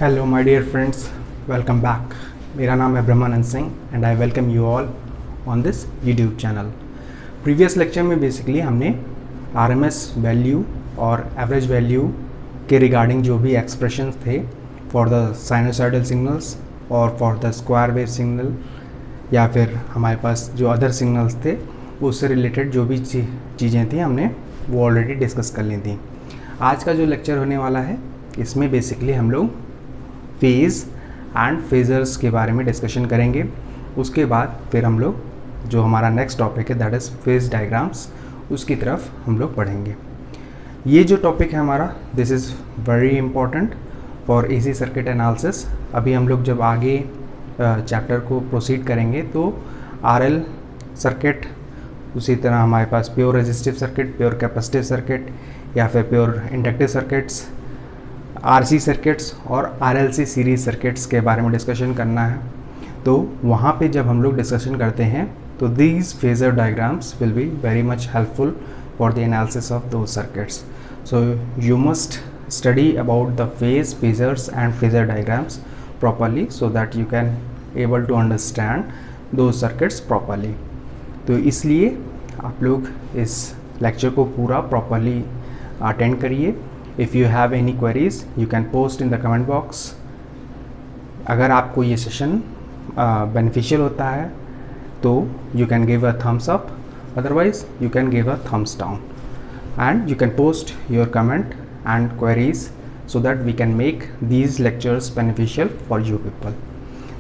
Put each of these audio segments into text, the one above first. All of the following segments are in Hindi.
Hello my dear friends, welcome back. मेरा नाम है Brahmanand Singh and I welcome you all on this YouTube channel. Previous lecture में बेसिकली हमने आरएमएस वैल्यू और एवरेज वैल्यू के रिगार्डिंग जो भी एक्सप्रेशंस थे फॉर द साइनोसॉइडल सिग्नल्स और for the square wave signal या फिर हमारे पास जो अदर सिग्नल्स थे उससे रिलेटेड जो भी चीज़ें थी हमने वो ऑलरेडी डिस्कस कर ली थी। आज का जो लेक्चर होने वाला है इसमें बेसिकली हम लोग फेज़ एंड फेजर्स के बारे में डिस्कशन करेंगे। उसके बाद फिर हम लोग जो हमारा नेक्स्ट टॉपिक है दैट इज़ फेज डायग्राम्स, उसकी तरफ हम लोग पढ़ेंगे। ये जो टॉपिक है हमारा this is very important for AC circuit analysis. अभी हम लोग जब आगे चैप्टर को प्रोसीड करेंगे तो आरएल सर्किट, उसी तरह हमारे पास pure resistive circuit, pure capacitive circuit या फिर pure inductive circuits, RC circuits और आरएलसी सीरीज सर्किट्स के बारे में डिस्कशन करना है। तो वहाँ पे जब हम लोग डिस्कशन करते हैं तो these phasor diagrams will be very much helpful for the analysis of those circuits. So you must study about the phasors and phasor diagrams properly so that you can able to understand those circuits properly. तो इसलिए आप लोग इस लेक्चर को पूरा प्रॉपरली अटेंड करिए। If you have any queries, you can post in the comment box. अगर आपको ये सेशन बेनिफिशियल होता है तो you can give a thumbs up, otherwise you can give a thumbs down and you can post your comment and queries so that we can make these lectures beneficial for you people.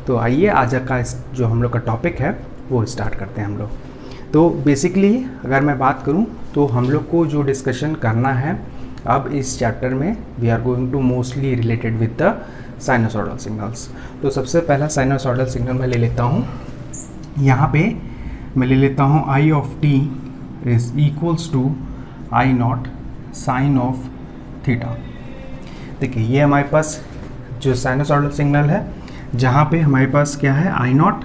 तो आइए आज का जो हम लोग का टॉपिक है वो स्टार्ट करते हैं हम लोग। तो बेसिकली अगर मैं बात करूं तो हम लोग को जो डिस्कशन करना है अब इस चैप्टर में we are going to mostly related with the sinusoidal signals. तो सबसे पहला साइनोसॉइडल सिग्नल मैं ले लेता हूँ। यहाँ पे मैं ले लेता हूँ I of t is equals to I not sine of theta. देखिए ये हमारे पास जो साइनोसॉइडल सिग्नल है जहाँ पे हमारे पास क्या है, I not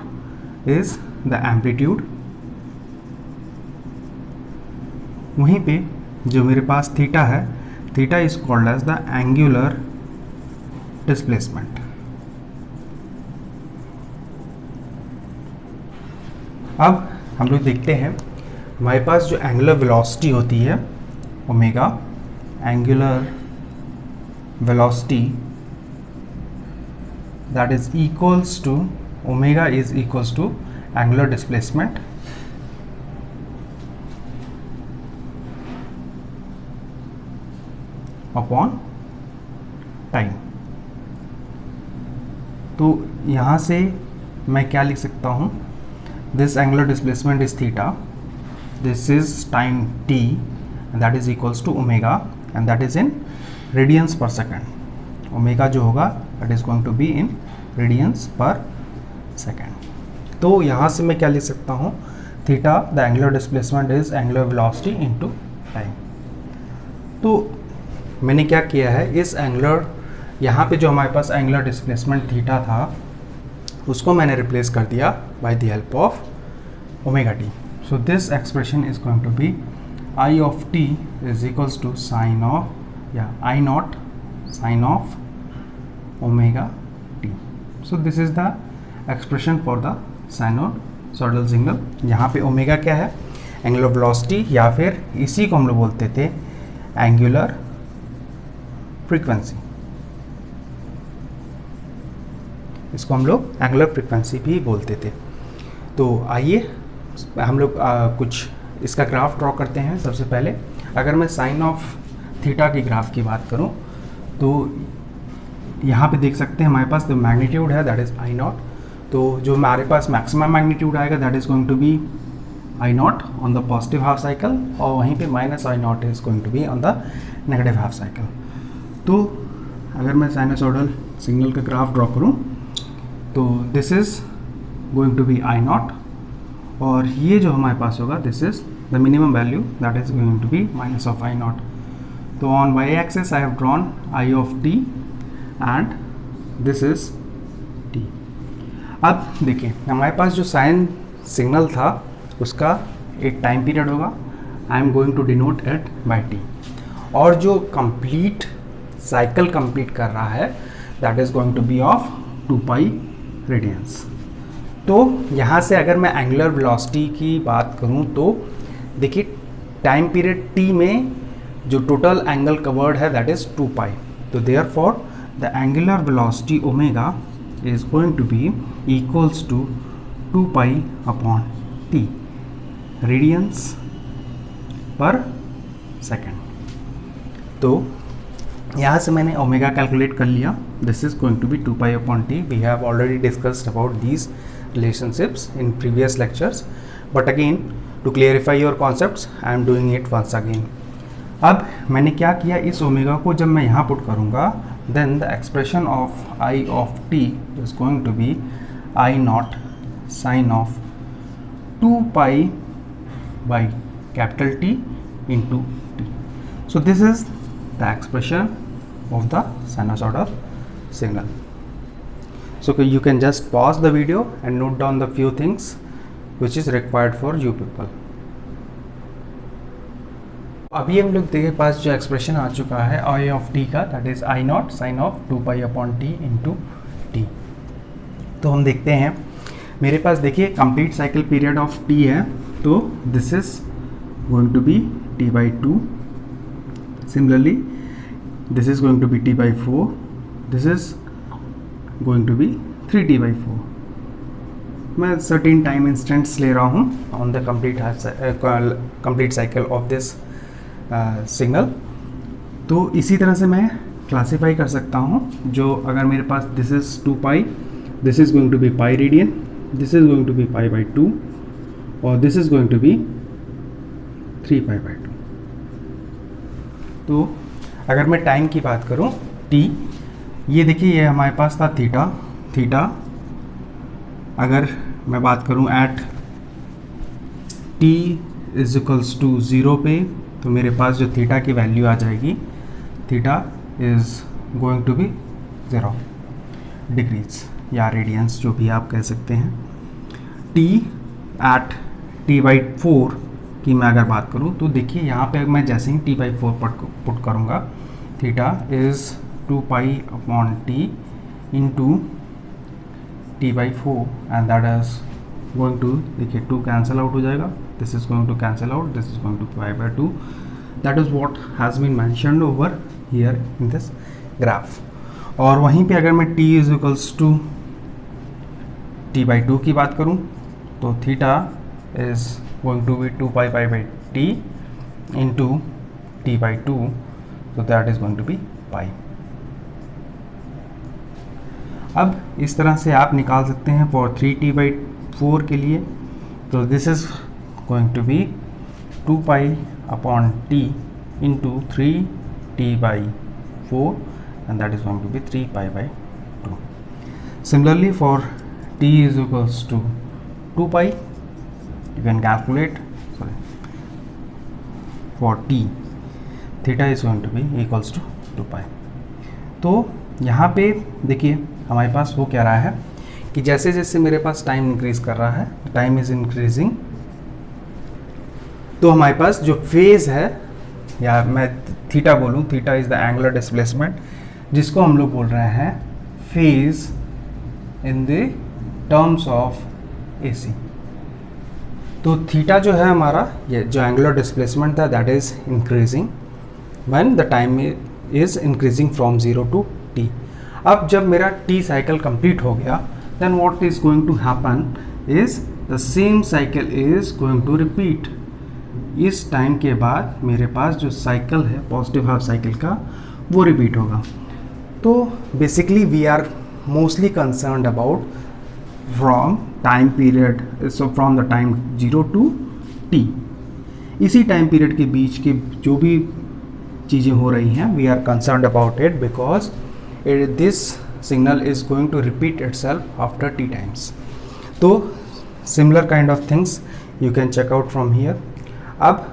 is the amplitude, वहीं पे जो मेरे पास थीटा है, theta is called as the angular displacement. अब हम लोग देखते हैं हमारे पास जो एंगुलर वेलोसिटी होती है omega, angular velocity that is equals to omega is equals to angular displacement upon time. तो यहाँ से मैं क्या लिख सकता हूँ, this angular displacement is theta, this is time T that is equals to omega and that is in radians per second. Omega जो होगा that is going to be in radians per second. तो यहाँ से मैं क्या लिख सकता हूँ, theta the angular displacement is angular velocity into time. तो मैंने क्या किया है, इस एंगुलर यहाँ पे जो हमारे पास एंगुलर डिस्प्लेसमेंट थीटा था उसको मैंने रिप्लेस कर दिया by the help of omega t. So this expression is going to be I of t is equals to sine of या I not sine of omega t. So this is the expression for the sinusoidal signal. यहाँ पे ओमेगा क्या है, एंगुलर वेलोसिटी या फिर इसी को हम लोग बोलते थे एंगुलर फ्रीक्वेंसी, इसको हम लोग एंगुलर फ्रीक्वेंसी भी बोलते थे। तो आइए हम लोग कुछ इसका ग्राफ ड्रॉ करते हैं। सबसे पहले अगर मैं साइन ऑफ थीटा की ग्राफ की बात करूं तो यहाँ पे देख सकते हैं हमारे पास जो मैग्नीट्यूड है दैट इज आई नॉट। तो जो हमारे पास मैक्सिमम मैग्नीट्यूड आएगा that is going to be I naught on the positive half cycle और वहीं पे minus I not is going to be on the negative half cycle. तो अगर मैं साइनोसॉइडल सिग्नल का ग्राफ ड्रॉ करूं तो this is going to be I naught और ये जो हमारे पास होगा this is the minimum value that is going to be minus of I naught. तो on Y axis I have drawn I of T and this is T. अब देखिए हमारे पास जो साइन सिग्नल था उसका एक टाइम पीरियड होगा, I am going to denote it by T, और जो कंप्लीट साइकिल कंप्लीट कर रहा है that is going to be of 2 pi radians. तो यहाँ से अगर मैं एंगुलर वेलोसिटी की बात करूँ तो देखिए टाइम पीरियड t में जो टोटल एंगल कवर्ड है दैट इज 2 पाई। तो therefore the angular velocity omega is going to be equals to 2 pi upon t radians per second. तो यहाँ से मैंने ओमेगा कैलकुलेट कर लिया। This is going to be 2 pi upon T. We have already discussed about these relationships in previous lectures, but again to clarify your concepts I am doing it once again. अब मैंने क्या किया, इस ओमेगा को जब मैं यहाँ पुट करूँगा then the expression of I of t is going to be I naught sin of 2 pi by capital T into t. So this is the expression of the sinusoidal signal. So you can just pause the video and note down the few things which is required for you people. अभी हम लोग के पास जो एक्सप्रेशन आ चुका है I of t का, that is I naught sine of 2 pi upon t into T. तो हम देखते हैं मेरे पास, देखिए complete cycle period of t है, तो this is going to be t by 2। Similarly this is going to be t by 4, this is going to be 3t by 4। मैं certain time instants ले रहा हूँ on the complete cycle of this signal। तो इसी तरह से मैं क्लासीफाई कर सकता हूँ, जो अगर मेरे पास this is 2 pi, this is going to be pi radian, this is going to be pi by 2 और this is going to be 3 pi by 2। तो अगर मैं टाइम की बात करूँ t, ये देखिए ये हमारे पास था थीटा। अगर मैं बात करूं at t is equals to 0 पे, तो मेरे पास जो थीटा की वैल्यू आ जाएगी, theta is going to be 0 degrees या रेडियंस, जो भी आप कह सकते हैं। t एट t बाई 4 की मैं अगर बात करूं तो देखिए यहाँ पे मैं जैसे ही t बाई 4 पुट करूँगा, theta is 2 pi upon t into t by 4 and that is going to, देखिए 2 cancel out हो जाएगा, this is going to cancel out, this is going to pi by 2। that is what has been mentioned over here in this graph। और वहीं पे अगर मैं t is equals to t by 2 की बात करूं तो theta is going to be 2 pi by t into t by 2, so that is going to be pi। अब इस तरह से आप निकाल सकते हैं फॉर 3t बाई 4 के लिए, तो this is going to be 2 pi upon t into 3t by 4 and that is going to be 3 pi by 2। Similarly for t is equals to 2 pi, you can calculate, sorry for t theta is going to be equals to 2 pi. तो यहाँ पे देखिए हमारे पास हो क्या रहा है कि जैसे जैसे मेरे पास टाइम इंक्रीज कर रहा है, टाइम इज इंक्रीजिंग, तो हमारे पास जो फेज है, या मैं थीटा बोलूँ, theta is the angular displacement, जिसको हम लोग बोल रहे हैं phase in the terms of AC. तो थीटा जो है हमारा, ये जो एंगुलर डिस्प्लेसमेंट था, that is increasing when the time is increasing from 0 to t। अब जब मेरा t साइकिल कंप्लीट हो गया, then what is going to happen is the same cycle is going to repeat. इस टाइम के बाद मेरे पास जो साइकिल है पॉजिटिव हाफ साइकिल का, वो रिपीट होगा। तो basically we are mostly concerned about from time period, so from the time 0 to t। इसी टाइम पीरियड के बीच के जो भी चीज़ें हो रही हैं, we are concerned about it because this signal is going to repeat itself after t times. तो similar kind of things you can check out from here. अब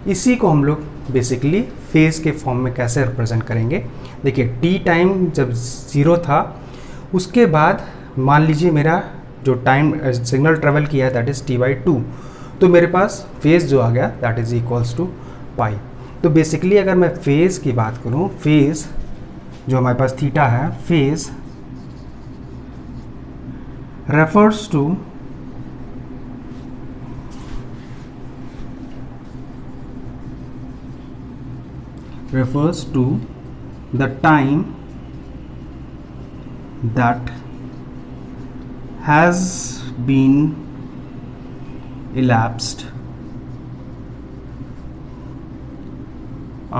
इसी को हम लोग बेसिकली फेज के फॉर्म में कैसे रिप्रेजेंट करेंगे, देखिए t टाइम जब 0 था, उसके बाद मान लीजिए मेरा जो टाइम सिग्नल ट्रेवल किया है दैट इज़ t बाई 2, तो मेरे पास फेज जो आ गया दैट इज़ इक्वल्स टू पाई। तो बेसिकली अगर मैं फेज़ की बात करूँ, फेज़ जो हमारे पास थीटा है, phase refers to the time that has been elapsed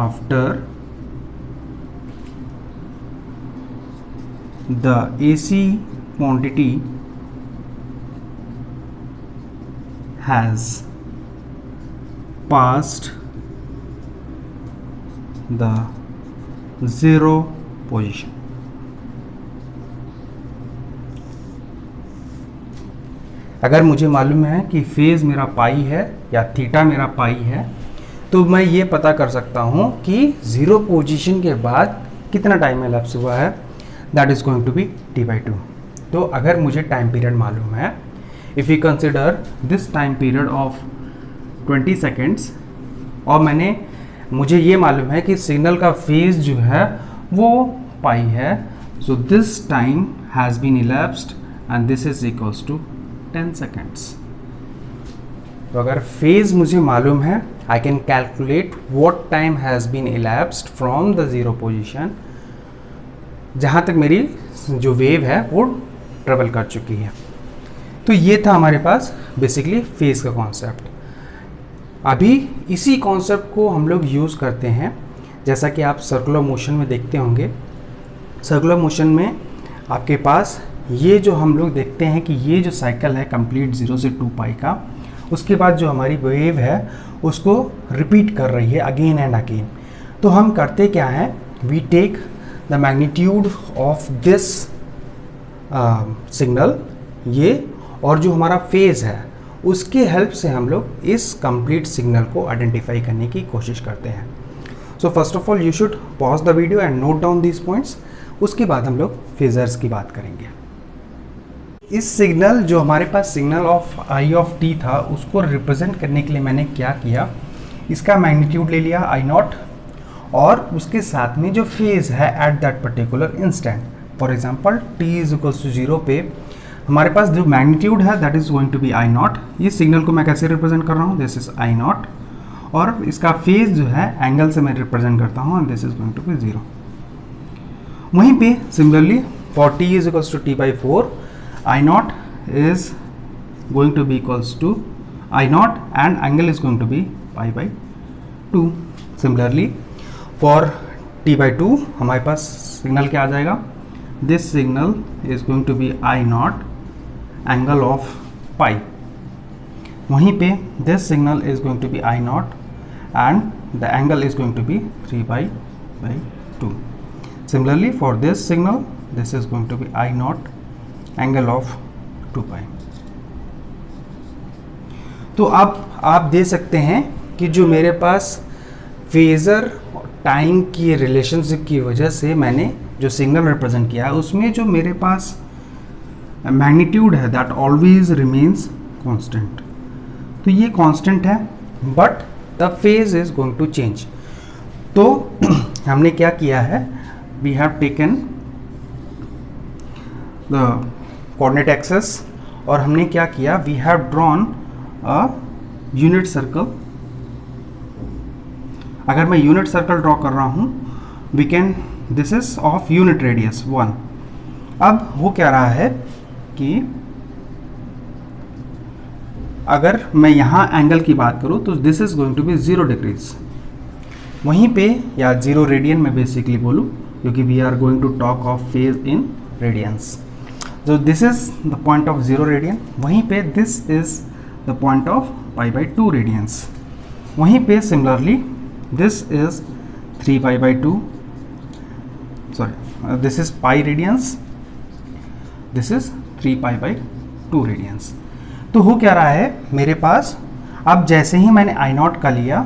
after the AC quantity has passed the zero position. अगर मुझे मालूम है कि फेज मेरा पाई है या थीटा मेरा पाई है, तो मैं ये पता कर सकता हूँ कि ज़ीरो पोजीशन के बाद कितना टाइम elapse हुआ है, that is going to be t/2। तो अगर मुझे टाइम पीरियड मालूम है, if you consider this time period of 20 seconds, और मुझे ये मालूम है कि सिग्नल का फेज जो है वो पाई है, so this time has been elapsed and this is equals to 10 seconds. तो अगर फेज मुझे मालूम है, I can calculate what time has been elapsed from the zero position, जहाँ तक मेरी जो वेव है वो ट्रेवल कर चुकी है। तो ये था हमारे पास बेसिकली फेज का कॉन्सेप्ट। अभी इसी कॉन्सेप्ट को हम लोग यूज़ करते हैं, जैसा कि आप सर्कुलर मोशन में देखते होंगे। सर्कुलर मोशन में आपके पास ये जो हम लोग देखते हैं कि ये जो साइकिल है कंप्लीट 0 से 2 पाई का, उसके बाद जो हमारी वेव है उसको रिपीट कर रही है अगेन एंड अगेन। तो हम करते क्या हैं, we take the magnitude of this signal, ये, और जो हमारा फेज है उसके हेल्प से हम लोग इस कंप्लीट सिग्नल को आइडेंटिफाई करने की कोशिश करते हैं। So first of all you should pause the video and note down these points, उसके बाद हम लोग फेजर्स की बात करेंगे। इस सिग्नल जो हमारे पास signal of I of t था, उसको रिप्रेजेंट करने के लिए मैंने क्या किया, इसका मैग्नीट्यूड ले लिया आई नॉट, और उसके साथ में जो फेज है at that particular instant, for example T is equals to 0 पे हमारे पास जो मैग्नीट्यूड है that is going to be I naught. ये सिग्नल को मैं कैसे रिप्रेजेंट कर रहा हूँ, दिस इज आई नॉट, और इसका फेज जो है एंगल से मैं रिप्रेजेंट करता हूँ, and this is going to be 0। वहीं पे similarly for t is equals to t/4, I not is going to be equals to I not and angle is going to be π/2। Similarly for t/2 हमारे पास सिग्नल क्या आ जाएगा, this signal is going to be I not angle of pi. वहीं पे this signal is going to be I not and the angle is going to be 3π/2। Similarly for this signal this is going to be I not angle of 2π। तो अब आप दे सकते हैं कि जो मेरे पास फेजर टाइम की रिलेशनशिप की वजह से मैंने जो सिग्नल रिप्रेजेंट किया है, उसमें जो मेरे पास मैग्नीट्यूड है दैट ऑलवेज रिमेन्स कांस्टेंट। तो ये कांस्टेंट है, but the phase is going to change. तो हमने क्या किया है, we have taken the coordinate axes, और हमने क्या किया, we have drawn a unit circle. अगर मैं यूनिट सर्कल ड्रॉ कर रहा हूँ, we can, this is of unit radius 1। अब हो क्या रहा है कि अगर मैं यहाँ एंगल की बात करूँ तो this is going to be 0 degrees. वहीं पे, या 0 रेडियन में बेसिकली बोलूँ, क्योंकि we are going to talk of phase in radians. तो this is the point of 0 radian, वहीं पे this is the point of π/2 radians. वहीं पे similarly this is 3π/2, sorry this is pi radians, this is 3π/2 radians. तो हो क्या रहा है मेरे पास, अब जैसे ही मैंने आई नॉट का लिया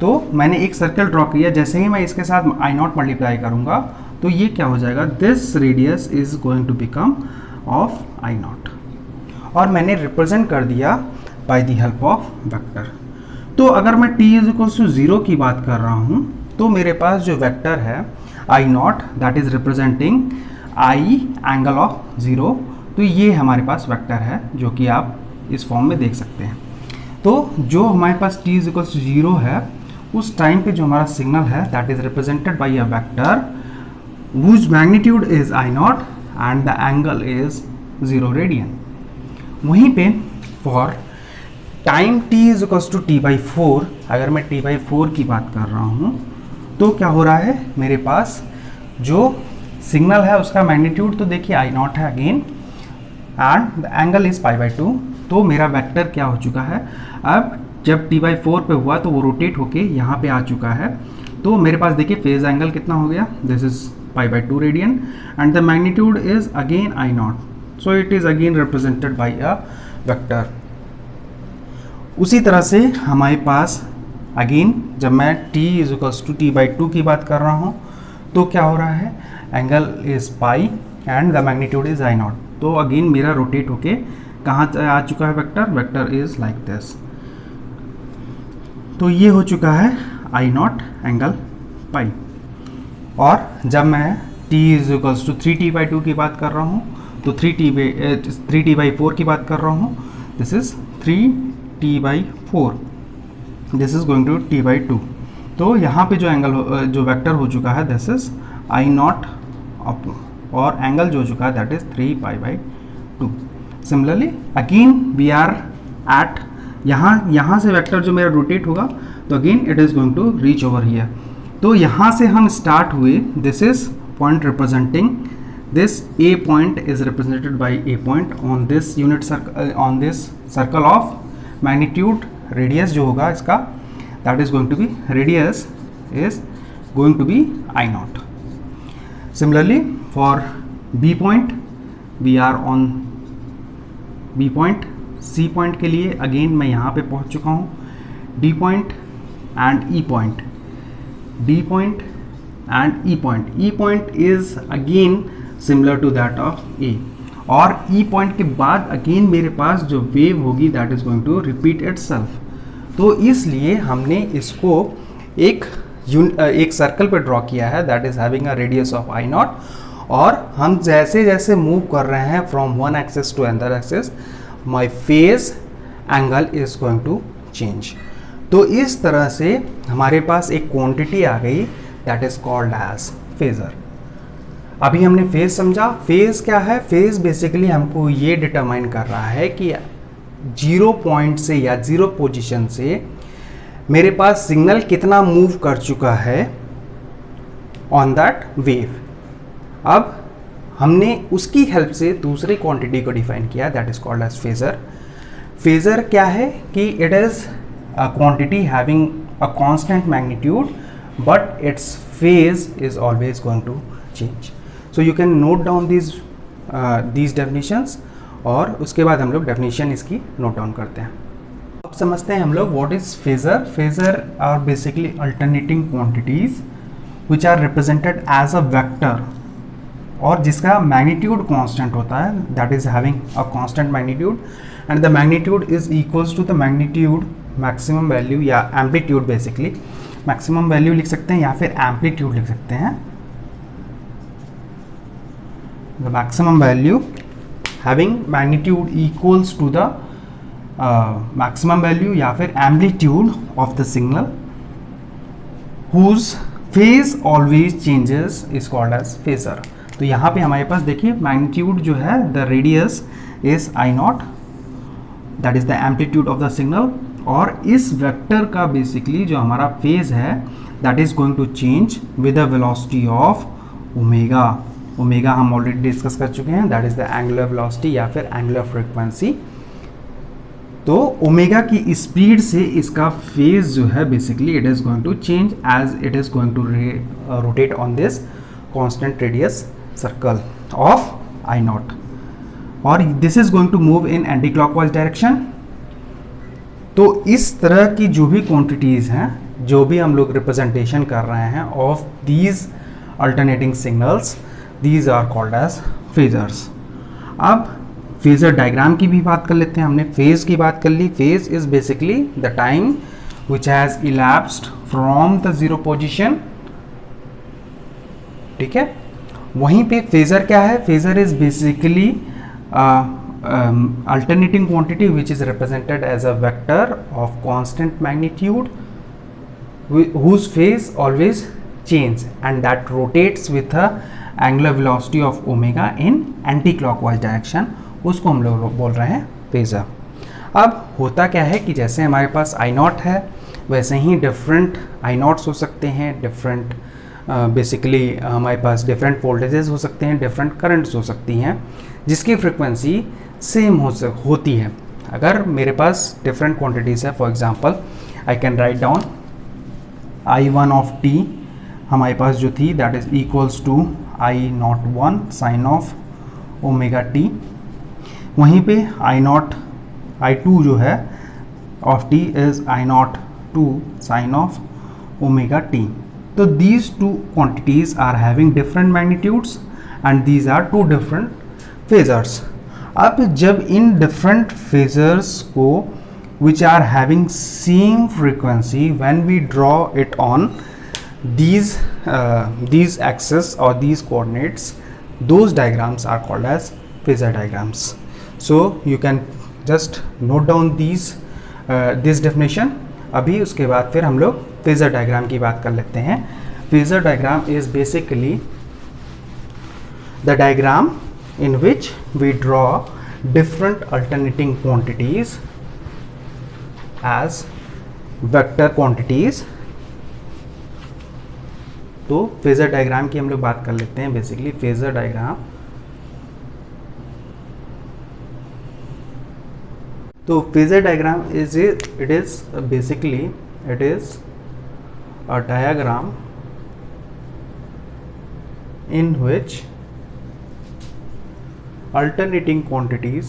तो मैंने एक सर्कल ड्रॉ किया, जैसे ही मैं इसके साथ आई नॉट मल्टीप्लाई करूंगा तो ये क्या हो जाएगा, this radius is going to become of I naught, और मैंने रिप्रेजेंट कर दिया by the help of vector. तो अगर मैं t इज इक्वल्स टू 0 की बात कर रहा हूँ तो मेरे पास जो वेक्टर है, I not that is representing I angle of 0। तो ये हमारे पास वेक्टर है जो कि आप इस फॉर्म में देख सकते हैं। तो जो हमारे पास t इज इक्वल टू 0 है उस टाइम पे जो हमारा सिग्नल है that is represented by a vector whose magnitude is I naught and the angle is 0 radian. वहीं पे for time t is equal to t/4, अगर मैं t/4 की बात कर रहा हूँ तो क्या हो रहा है, मेरे पास जो सिग्नल है उसका मैग्नीट्यूड तो देखिए I नॉट है again and the angle is π/2। तो मेरा वेक्टर क्या हो चुका है, अब जब t/4 पे हुआ तो वो रोटेट होके यहाँ पे आ चुका है। तो मेरे पास देखिए फेज एंगल कितना हो गया, this is π/2 radian and the magnitude is again I not, so it is again represented by a vector. उसी तरह से हमारे पास अगेन जब मैं t is equals to t/2 की बात कर रहा हूँ तो क्या हो रहा है, angle is pi and the magnitude is I not. तो अगेन मेरा रोटेट होके कहाँ आ चुका है vector, vector is like this. तो ये हो चुका है I नॉट एंगल पाई। और जब मैं t is equals to 3t/2 की बात कर रहा हूँ तो 3t/4 की बात कर रहा हूँ, this is 3t/4, this is going to t/2। तो यहाँ पे जो एंगल जो वेक्टर हो चुका है दिस इज I नॉट और एंगल जो हो चुका है that is 3π/2। Similarly again we are at यहाँ से वेक्टर जो मेरा रोटेट होगा तो again it is going to reach over here. तो यहाँ से हम स्टार्ट हुए, this is point representing this A point is represented by A point on this unit circle, on this circle of magnitude. Radius जो होगा इसका that is going to be, radius is going to be I naught. Similarly for B point we are on B point. C point के लिए अगेन मैं यहाँ पे पहुँच चुका हूँ, D point and E point, D point and E point. E point is again similar to that of A और E पॉइंट के बाद अगेन मेरे पास जो वेव होगी that is going to repeat itself. तो इसलिए हमने इसको एक सर्कल पे ड्रॉ किया है that is having a radius of I not. और हम जैसे जैसे मूव कर रहे हैं from one axis to another axis my phase angle is going to change. तो इस तरह से हमारे पास एक क्वांटिटी आ गई that is called as phasor. अभी हमने फेज समझा। फेज क्या है, फेज बेसिकली हमको ये डिटरमाइन कर रहा है कि 0 पॉइंट से या 0 पोजीशन से मेरे पास सिग्नल कितना मूव कर चुका है ऑन दैट वेव। अब हमने उसकी हेल्प से दूसरी क्वांटिटी को डिफाइन किया that is called as phasor. Phasor क्या है कि it is a quantity having a constant magnitude but its phase is always going to change. So you can note down these definitions और उसके बाद हम लोग डेफिनेशन इसकी नोट डाउन करते हैं। अब समझते हैं हम लोग what is phasor. Phasor are basically alternating quantities which are represented as a vector और जिसका मैग्नीट्यूड कांस्टेंट होता है that is having a constant magnitude and the magnitude is equals to the magnitude maximum value या एम्पलीट्यूड। बेसिकली मैक्सिमम वैल्यू लिख सकते हैं या फिर एम्पलीट्यूड लिख सकते हैं। The maximum value having magnitude equals to the maximum value या फिर amplitude of the signal whose phase always changes is called as phasor. तो यहाँ पे हमारे पास देखिए मैग्नीट्यूड जो है the radius is I nought that is the amplitude of the signal और इस वेक्टर का बेसिकली जो हमारा फेज है that is going to change with the velocity of omega. Omega हम ऑलरेडी डिस्कस कर चुके हैं that is the angular velocity या फिर एंगुलर फ्रीक्वेंसी। तो ओमेगा की स्पीड से इसका फेज जो है basically it is going to change as it is going to rotate on this constant radius circle of I not और this is going to move in anti clockwise direction. तो इस तरह की जो भी क्वांटिटीज हैं, जो भी हम लोग रिप्रेजेंटेशन कर रहे हैं of these alternating signals, these are called as phasors. अब फेजर डायग्राम की भी बात कर लेते हैं। हमने फेज की बात कर ली। Phase is basically the time which has elapsed from the 0 position ठीक है। वहीं पे फेजर क्या है, phasor is basically alternating quantity which is represented as a vector of constant magnitude whose phase always change and that rotates with a angular velocity of omega in anti-clockwise direction, उसको हम लोग बोल रहे हैं फेजर। अब होता क्या है कि जैसे हमारे पास आई नॉट है, वैसे ही डिफरेंट आई नॉट्स हो सकते हैं, डिफरेंट बेसिकली हमारे पास डिफरेंट वोल्टेजेस हो सकते हैं, डिफरेंट करंट्स हो सकती हैं जिसकी फ्रिक्वेंसी सेम होती है। अगर मेरे पास डिफरेंट क्वांटिटीज़ है, for example I can write down I1 of t हमारे पास जो थी that is equals to I01 sine of omega t। वहीं पे I2 जो है of t is I02 sine of omega t। तो these two quantities are having different magnitudes and these are two different phasors। अब जब इन different phasors को which are having same frequency, when we draw it on these axes or these coordinates, those diagrams are called as phasor diagrams। So you can just note down this definition। अभी उसके बाद फिर हम लोग फेजर डायग्राम की बात कर लेते हैं। Phasor diagram is basically the diagram in which we draw different alternating quantities as vector quantities। तो फेजर डायग्राम की हम लोग बात कर लेते हैं। बेसिकली फेजर डायग्राम, तो phasor diagram is it is basically it is a diagram in which alternating quantities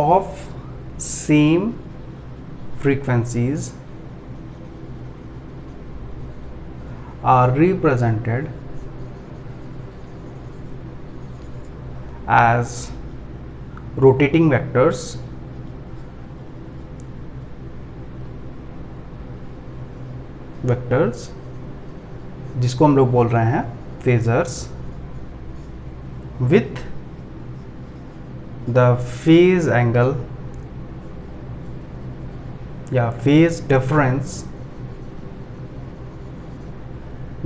of same frequencies are represented as rotating vectors जिसको हम लोग बोल रहे हैं phasors, with the phase angle या phase difference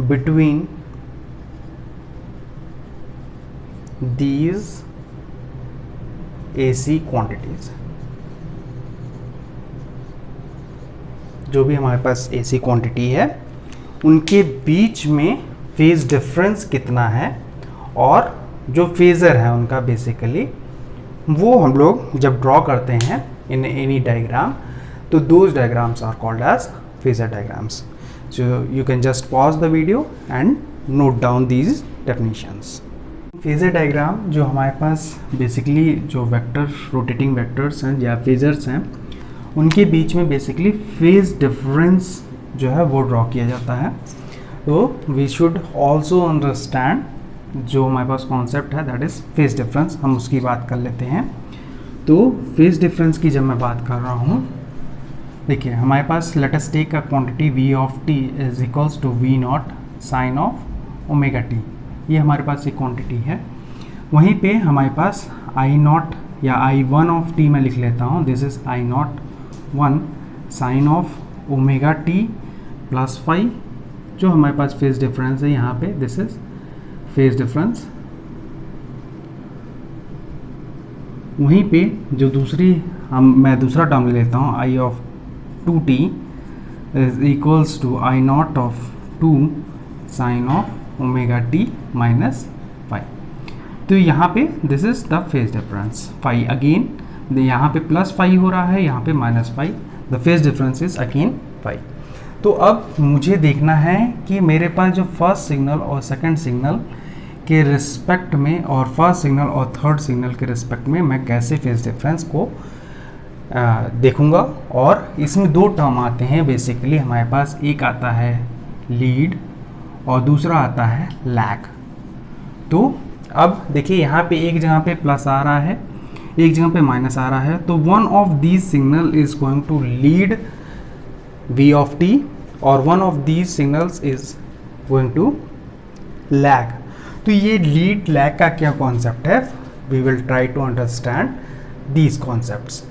between these AC quantities. जो भी हमारे पास AC क्वांटिटी है उनके बीच में फेज डिफरेंस कितना है, और जो फेजर है उनका बेसिकली वो हम लोग जब ड्रॉ करते हैं इन एनी डायग्राम, तो those diagrams are called as phasor diagrams. So you can just pause the video and note down these definitions. Phasor diagram जो हमारे पास बेसिकली जो वेक्टर रोटेटिंग वेक्टर्स हैं या फेजर्स हैं उनके बीच में बेसिकली फेज डिफरेंस जो है वो ड्रॉ किया जाता है। तो वी शुड ऑल्सो अंडरस्टैंड जो हमारे पास कॉन्सेप्ट है दैट इज़ फेज डिफरेंस, हम उसकी बात कर लेते हैं। तो फेज डिफरेंस की जब मैं बात कर रहा हूँ, देखिए हमारे पास let us take a quantity v of t is equals to v not sine of omega t। ये हमारे पास एक क्वांटिटी है। वहीं पे हमारे पास आई नॉट या I1 ऑफ t मैं लिख लेता हूँ, this is I01 sine of omega t plus phi, जो हमारे पास फेज डिफरेंस है यहाँ पे, दिस इज फेज डिफरेंस। वहीं पे जो मैं दूसरा टर्म ले लेता हूँ I of 2t is equals to I nought of 2 sine of omega t minus phi. तो यहाँ पे this is the phase difference phi, again यहाँ पे प्लस फाई हो रहा है, यहाँ पे minus phi, the phase difference is again phi. तो अब मुझे देखना है कि मेरे पास जो फर्स्ट सिग्नल और सेकंड सिग्नल के रिस्पेक्ट में और फर्स्ट सिग्नल और थर्ड सिग्नल के रिस्पेक्ट में मैं कैसे फेज डिफरेंस को देखूंगा। और इसमें दो टर्म आते हैं बेसिकली, हमारे पास एक आता है लीड और दूसरा आता है लैग। तो अब देखिए यहाँ पे एक जगह पे प्लस आ रहा है, एक जगह पे माइनस आ रहा है, तो one of these signal is going to lead v of t और one of these signals is going to lag. तो ये लीड लैग का क्या कॉन्सेप्ट है, we will try to understand these concepts.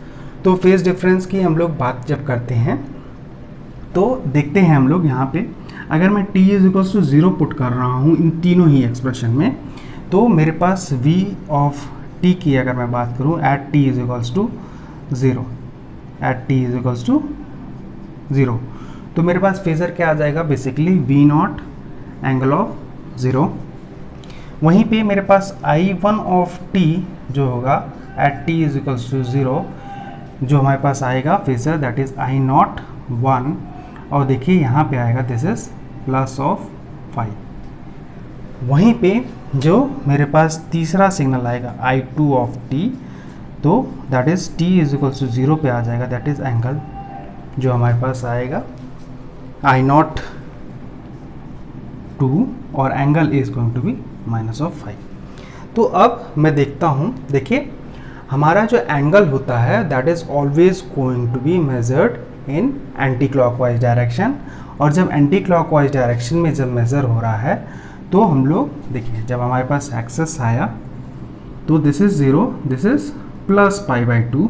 तो फेज डिफरेंस की हम लोग बात जब करते हैं तो देखते हैं हम लोग यहाँ पे, अगर मैं t is equals to 0 put कर रहा हूँ इन तीनों ही एक्सप्रेशन में, तो मेरे पास v ऑफ t की अगर मैं बात करूँ at t is equals to 0, at t is equals to 0, तो मेरे पास फेजर क्या आ जाएगा, basically v nought angle of 0। वहीं पे मेरे पास I1 ऑफ t जो होगा at t is equals to 0, जो हमारे पास आएगा phasor that is I nought 1, और देखिए यहाँ पे आएगा दिस इज प्लस ऑफ 5। वहीं पे जो मेरे पास तीसरा सिग्नल आएगा I2 ऑफ t, तो that is t is equals to 0 पे आ जाएगा, दैट इज एंगल जो हमारे पास आएगा I नॉट 2 और angle is going to be minus of 5। तो अब मैं देखता हूँ, देखिए हमारा जो एंगल होता है that is always going to be measured in anti clockwise direction, और जब एंटी क्लॉकवाइज डायरेक्शन में जब मेज़र हो रहा है तो हम लोग देखिए जब हमारे पास एक्सेस आया तो this is 0, this is plus pi by 2,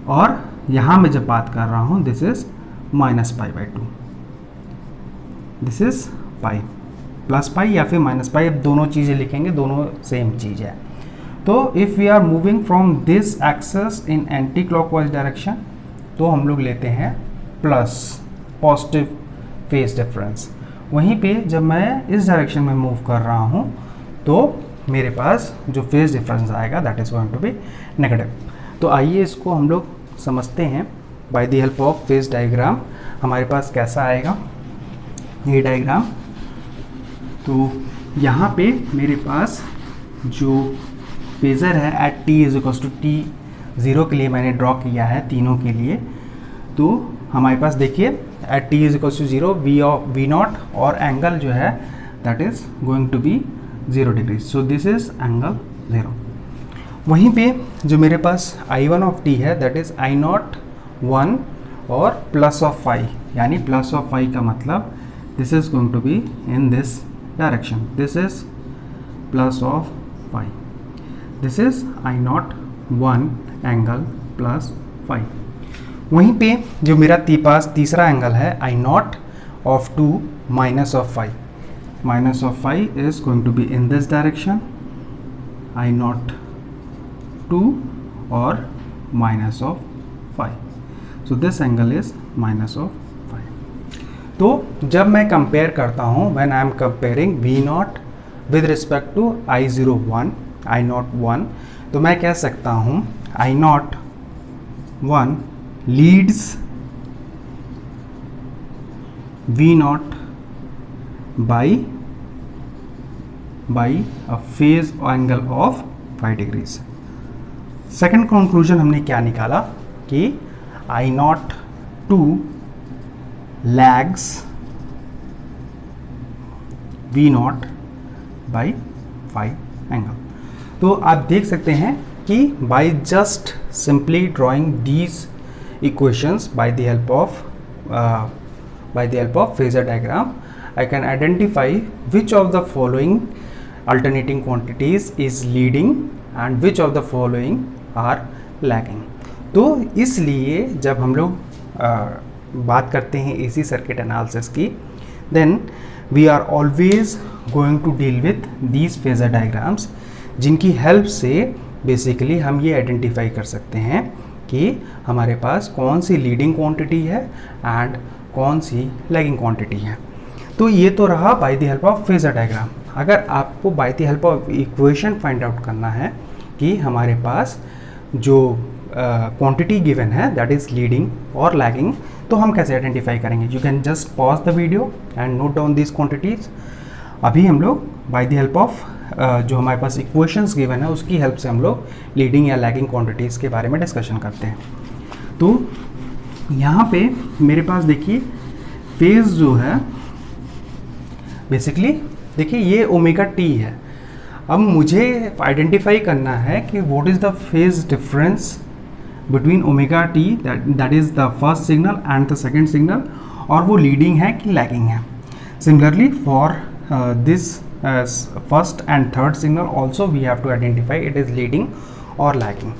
और यहाँ मैं जब बात कर रहा हूँ this is minus pi by 2, this is pi, plus pi या फिर माइनस पाई, अब दोनों चीज़ें लिखेंगे, दोनों सेम चीज़ है। तो if we are moving from this axis in anti clockwise direction, तो हम लोग लेते हैं प्लस पॉजिटिव फेज डिफरेंस। वहीं पे जब मैं इस डायरेक्शन में मूव कर रहा हूँ तो मेरे पास जो फेज डिफरेंस आएगा that is going to be negative. तो आइए इसको हम लोग समझते हैं by the help of phase diagram. हमारे पास कैसा आएगा ये डायग्राम, तो यहाँ पे मेरे पास जो फेज़र है at t is equals to t 0 के लिए मैंने ड्रॉ किया है तीनों के लिए। तो हमारे पास देखिए at t is equals to 0 v nought और एंगल जो है that is going to be 0 degree, so this is angle 0। वहीं पे जो मेरे पास I1 ऑफ t है दैट इज I नॉट 1 और प्लस ऑफ 5, यानी प्लस ऑफ 5 का मतलब this is going to be in this direction, this is plus of 5, this is I nought 1 angle plus 5। वहीं पे जो मेरा पास तीसरा एंगल है I nought of 2 minus of 5, minus of 5 is going to be in this direction, I nought 2 और minus of 5, so this angle is minus of 5। तो जब मैं कंपेयर करता हूँ when I am comparing V nought with respect to I01, I nought 1, तो मैं कह सकता हूँ I nought 1 leads V nought by a phase angle of 5 degrees. Second conclusion हमने क्या निकाला कि I nought 2 lags V nought by 5 angle. तो आप देख सकते हैं कि by just simply drawing these equations by the help of phasor diagram, I can identify which of the following alternating quantities is leading and which of the following are lagging। तो इसलिए जब हम लोग बात करते हैं AC सर्किट एनालिसिस की, then we are always going to deal with these phasor diagrams, जिनकी हेल्प से बेसिकली हम ये आइडेंटिफाई कर सकते हैं कि हमारे पास कौन सी लीडिंग क्वांटिटी है एंड कौन सी लैगिंग क्वांटिटी है। तो ये तो रहा bye the help of phasor diagram. अगर आपको bye the help of equation find out करना है कि हमारे पास जो क्वांटिटी गिवन है दैट इज़ लीडिंग और लैगिंग, तो हम कैसे आइडेंटिफाई करेंगे? You can just pause the video and note down this quantities. अभी हम लोग बाय द हेल्प ऑफ जो हमारे पास इक्वेशंस गिवन है उसकी हेल्प से हम लोग लीडिंग या लैगिंग क्वांटिटीज़ के बारे में डिस्कशन करते हैं। तो यहाँ पे मेरे पास देखिए फेज जो है बेसिकली देखिए ये ओमेगा टी है। अब मुझे आइडेंटिफाई करना है कि what is the phase difference between omega t, that is the first signal and the second signal, और वो लीडिंग है कि लैगिंग है. Similarly for this first and third signal also we have to identify it is leading और लैगिंग.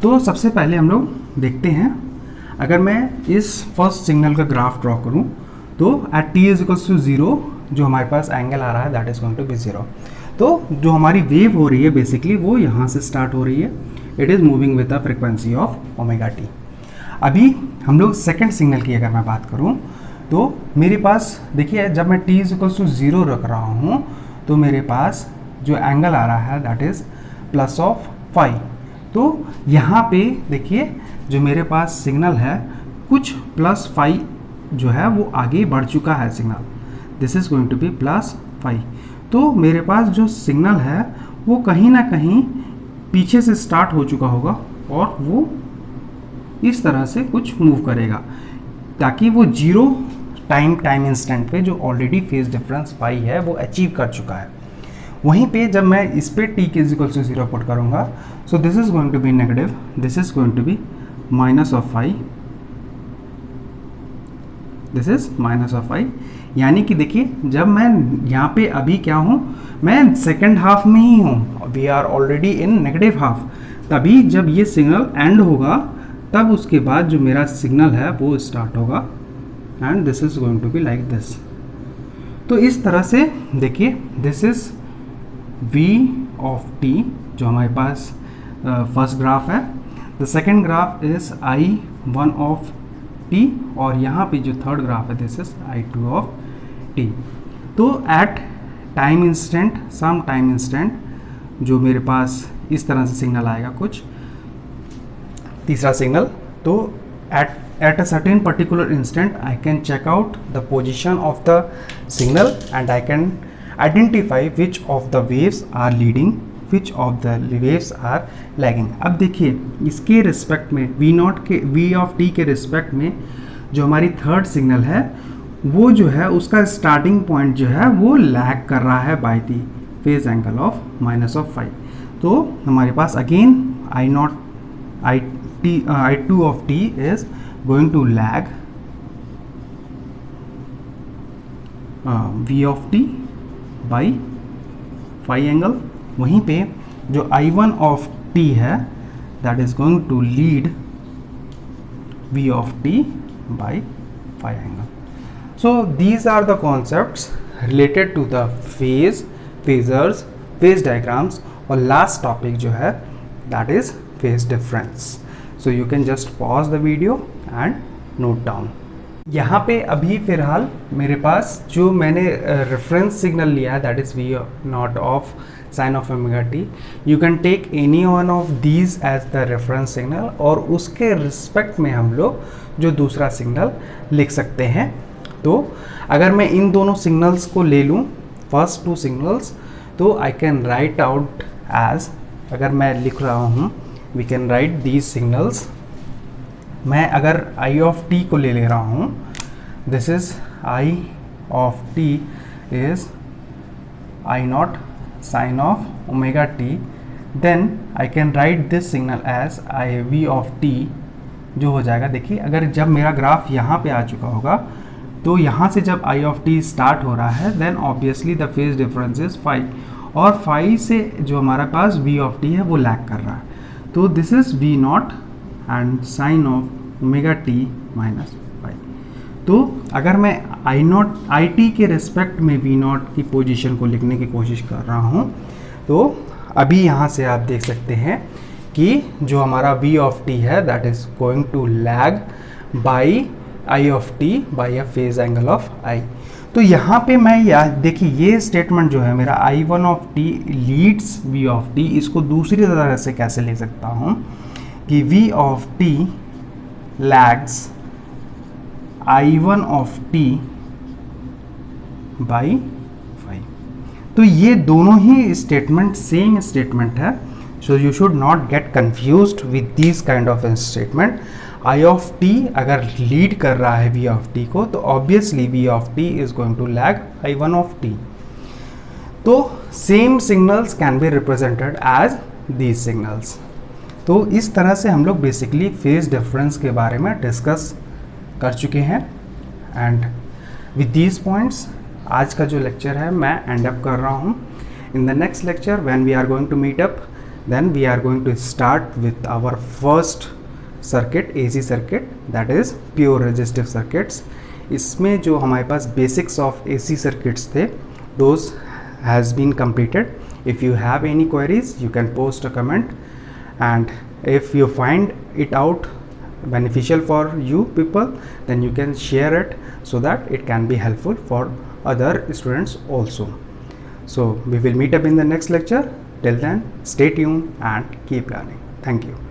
तो सबसे पहले हम लोग देखते हैं, अगर मैं इस फर्स्ट सिग्नल का ग्राफ ड्रॉ करूं तो at t is equals to 0 जो हमारे पास एंगल आ रहा है that is going to be 0. तो जो हमारी वेव हो रही है बेसिकली वो यहाँ से स्टार्ट हो रही है. It is moving with the frequency of omega T. अभी हम लोग सेकेंड सिग्नल की अगर मैं बात करूँ तो मेरे पास देखिए, जब मैं टी इज इक्वल्स टू 0 रख रहा हूँ तो मेरे पास जो एंगल आ रहा है that is plus of phi. तो यहाँ पे देखिए जो मेरे पास सिग्नल है कुछ प्लस फाई जो है वो आगे बढ़ चुका है signal. This is going to be plus phi. तो मेरे पास जो सिग्नल है वो कहीं ना कहीं पीछे से स्टार्ट हो चुका होगा और वो इस तरह से कुछ मूव करेगा ताकि वो 0 टाइम इंस्टेंट पे जो ऑलरेडी फेज डिफरेंस फाई है वो अचीव कर चुका है. वहीं पे जब मैं इस पे टी के इक्वल टू 0 पुट करूँगा so this is going to be negative, this is going to be minus of phi, this is minus of phi. यानी कि देखिए जब मैं यहाँ पे अभी क्या हूँ, मैं सेकेंड हाफ में ही हूँ, we are already in negative half. तभी जब ये सिग्नल एंड होगा तब उसके बाद जो मेरा सिग्नल है वो स्टार्ट होगा and this is going to be like this. तो इस तरह से देखिए this is v of t जो हमारे पास फर्स्ट ग्राफ है. The second graph is i1 of t और यहाँ पे जो थर्ड ग्राफ है this is i2 of t. तो at time instant, some time instant जो मेरे पास इस तरह से सिग्नल आएगा कुछ तीसरा सिग्नल, तो at a certain particular instant I can check out the position of the signal and I can identify which of the waves are leading, which of the waves are lagging. अब देखिए इसके रिस्पेक्ट में v ऑफ t के रिस्पेक्ट में जो हमारी थर्ड सिग्नल है वो जो है उसका स्टार्टिंग पॉइंट जो है वो लैग कर रहा है by the phase angle of minus of phi. तो हमारे पास again I2 of t is going to lag v of t by phi angle. वहीं पे जो I1 of t है that is going to lead v of t by phi angle. So these are the concepts related to the phase, phasors, phase diagrams और last topic जो है that is phase difference. So you can just pause the video and note down. यहाँ पे अभी फ़िलहाल मेरे पास जो मैंने रेफरेंस सिग्नल लिया है that is V nought of sine of omega t. You can take any one of these as the reference signal और उसके रिस्पेक्ट में हम लोग जो दूसरा सिग्नल लिख सकते हैं. तो अगर मैं इन दोनों सिग्नल्स को ले लूँ फर्स्ट टू सिग्नल्स तो I can write out as, अगर मैं लिख रहा हूँ we can write these signals. मैं अगर आई ऑफ टी को ले रहा हूँ this is I of t is I not sine of omega t. Then I can write this signal as I V of t जो हो जाएगा. देखिए अगर जब मेरा ग्राफ यहाँ पे आ चुका होगा तो यहाँ से जब आई ऑफ टी स्टार्ट हो रहा है then obviously the phase difference is phi और फाई से जो हमारे पास वी ऑफ टी है वो लैग कर रहा है. तो this is V nought and sine of omega t minus phi. तो अगर मैं आई टी के रिस्पेक्ट में वी नॉट की पोजीशन को लिखने की कोशिश कर रहा हूँ तो अभी यहाँ से आप देख सकते हैं कि जो हमारा वी ऑफ टी है that is going to lag by I of t by a phase angle of I. तो यहाँ पे मैं देखिए ये स्टेटमेंट जो है मेरा I1 of t leads V of t, इसको दूसरी तरह से कैसे ले सकता हूँ कि V of t lags I1 of t by phi. तो ये दोनों ही स्टेटमेंट सेम स्टेटमेंट है. So you should not get confused with this kind of statement. I of t अगर लीड कर रहा है वी ऑफ टी को तो obviously V of t is going to lag I1 of t. तो same signals can be represented as these signals. तो इस तरह से हम लोग बेसिकली फेज डिफरेंस के बारे में डिस्कस कर चुके हैं। एंड विद दीज पॉइंट्स आज का जो लेक्चर है मैं एंड अप कर रहा हूँ। In the next lecture when we are going to meet up, then we are going to start with our first circuit, AC circuit, that is pure resistive circuits. इसमें जो हमारे पास बेसिक्स ऑफ AC सर्किट्स थे, those has been completed. If you have any queries, you can post a comment, and if you find it out beneficial for you people, then you can share it so that it can be helpful for other students also. So we will meet up in the next lecture. Till then, stay tuned and keep learning. Thank you.